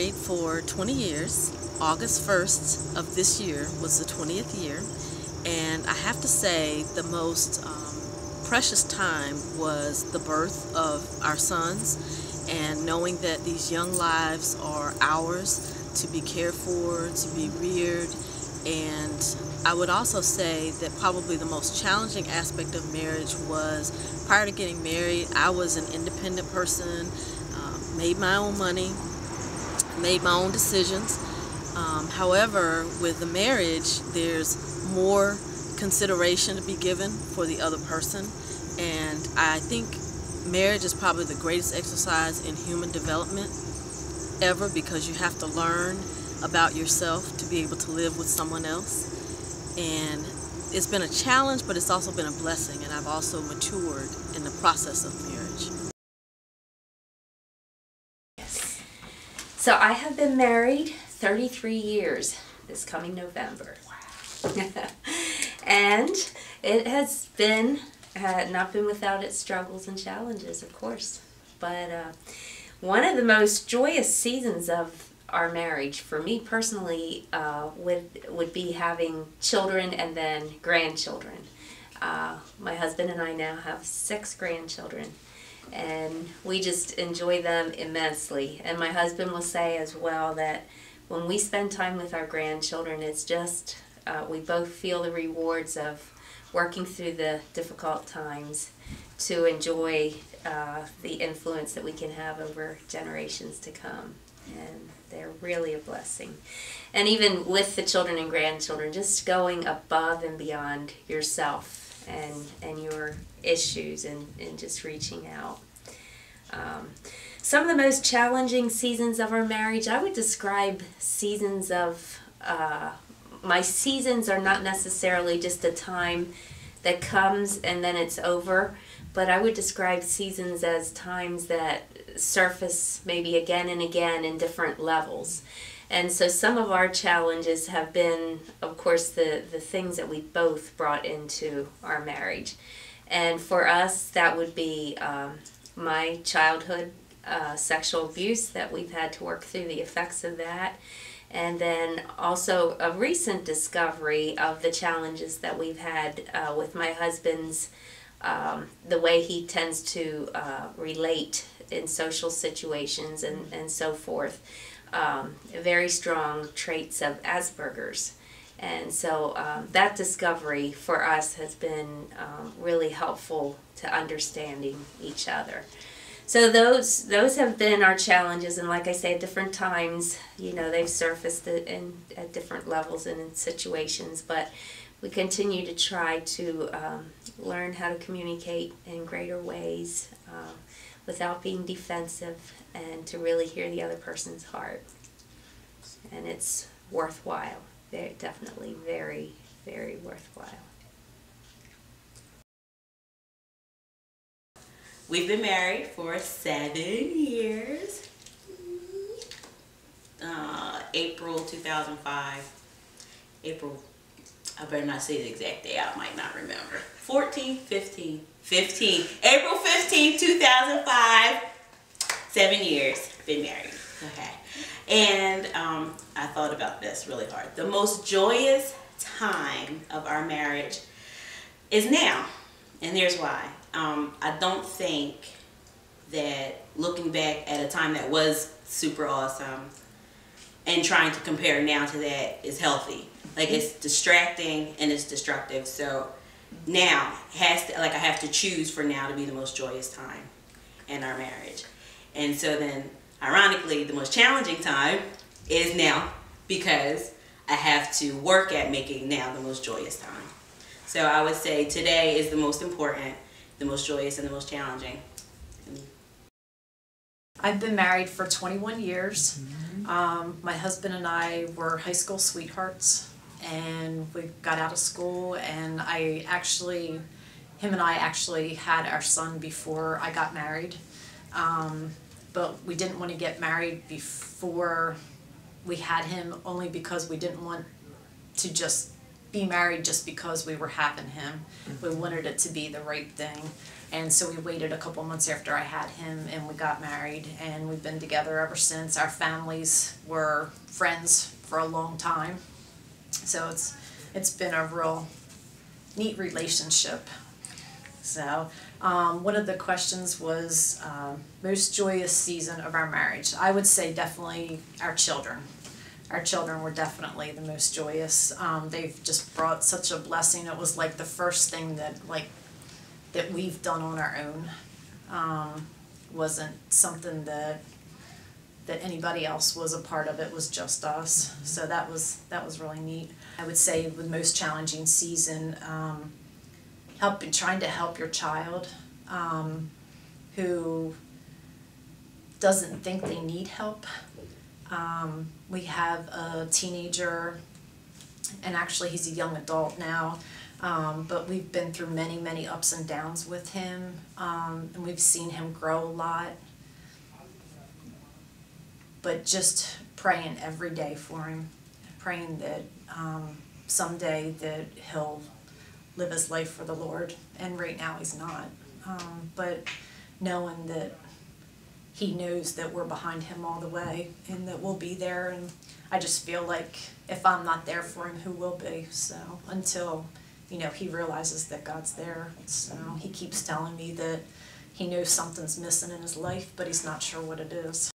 married for 20 years. August 1st of this year was the 20th year. And I have to say the most precious time was the birth of our sons, and knowing that these young lives are ours to be cared for, to be reared. And I would also say that probably the most challenging aspect of marriage was, prior to getting married, I was an independent person, made my own money, made my own decisions. However, with the marriage, there's more consideration to be given for the other person, and I think marriage is probably the greatest exercise in human development ever, because you have to learn about yourself to be able to live with someone else. And it's been a challenge, but it's also been a blessing, and I've also matured in the process of marriage. Yes. So I have been married 33 years this coming November. Wow. And it has been not been without its struggles and challenges, of course. But one of the most joyous seasons of our marriage, for me personally, would be having children and then grandchildren. My husband and I now have 6 grandchildren, and we just enjoy them immensely. And my husband will say as well that when we spend time with our grandchildren, it's just, we both feel the rewards of working through the difficult times to enjoy the influence that we can have over generations to come. And they're really a blessing. And even with the children and grandchildren, just going above and beyond yourself and your issues, and just reaching out. Some of the most challenging seasons of our marriage, I would describe seasons of, my seasons are not necessarily just a time that comes and then it's over, but I would describe seasons as times that surface maybe again and again in different levels. And so some of our challenges have been, of course, the things that we both brought into our marriage. And for us, that would be my childhood sexual abuse, that we've had to work through the effects of that. And then also a recent discovery of the challenges that we've had with my husband's, the way he tends to relate in social situations and so forth. Very strong traits of Asperger's. And so that discovery for us has been really helpful to understanding each other. So those have been our challenges, and like I say, at different times, you know, they've surfaced at different levels and in situations, but we continue to try to learn how to communicate in greater ways without being defensive, and to really hear the other person's heart. And it's worthwhile. Very, definitely very, very worthwhile. We've been married for 7 years. April 2005. April, I better not say the exact day, I might not remember. 15. April 15, 2005. 7 years, been married. Okay. And I thought about this really hard. The most joyous time of our marriage is now. And here's why. I don't think that looking back at a time that was super awesome and trying to compare now to that is healthy. Like, it's distracting and it's destructive. So now has to, like, I have to choose for now to be the most joyous time in our marriage. And so then, ironically, the most challenging time is now, because I have to work at making now the most joyous time. So I would say today is the most important, the most joyous, and the most challenging. I've been married for 21 years. My husband and I were high school sweethearts, and we got out of school, and him and I actually had our son before I got married. But we didn't want to get married before we had him, only because we didn't want to just be married just because we were having him. We wanted it to be the right thing. And so we waited a couple months after I had him, and we got married, and we've been together ever since. Our families were friends for a long time. So it's been a real neat relationship. So one of the questions was most joyous season of our marriage. I would say definitely our children. Our children were definitely the most joyous. They've just brought such a blessing. It was like the first thing that we've done on our own. Wasn't something that anybody else was a part of. It was just us. So that was really neat. I would say the most challenging season, trying to help your child who doesn't think they need help. We have a teenager, and actually he's a young adult now, but we've been through many, many ups and downs with him, and we've seen him grow a lot. But just praying every day for him, praying that someday that he'll live his life for the Lord, and right now he's not. But knowing that he knows that we're behind him all the way, and that we'll be there, and I just feel like if I'm not there for him, who will be? So until, he realizes that God's there. So he keeps telling me that he knows something's missing in his life, but he's not sure what it is.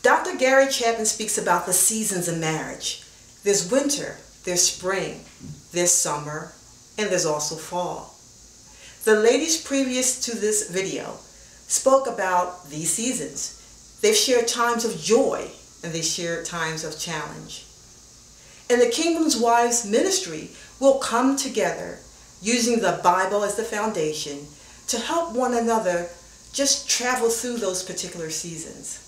Dr. Gary Chapman speaks about the seasons of marriage. There's winter, there's spring, there's summer, and there's also fall. The ladies previous to this video spoke about these seasons. They've shared times of joy, and they shared times of challenge. And the Kingdom's Wives ministry will come together using the Bible as the foundation to help one another just travel through those particular seasons.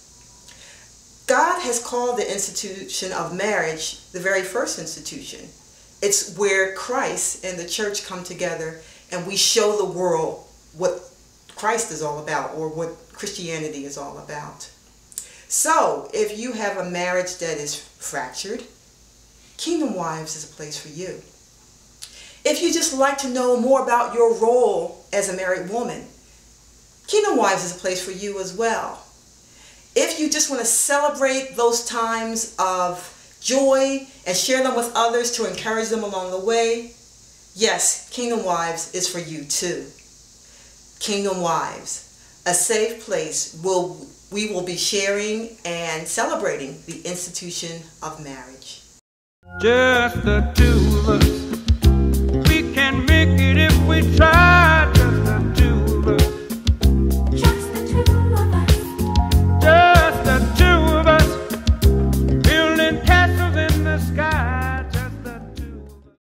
God has called the institution of marriage the very first institution. It's where Christ and the church come together, and we show the world what Christ is all about, or what Christianity is all about. So, if you have a marriage that is fractured, Kingdom Wives is a place for you. If you just like to know more about your role as a married woman, Kingdom Wives is a place for you as well. If you just want to celebrate those times of joy and share them with others to encourage them along the way, yes, Kingdom Wives is for you too. Kingdom Wives, a safe place where we will be sharing and celebrating the institution of marriage. Just the two of us.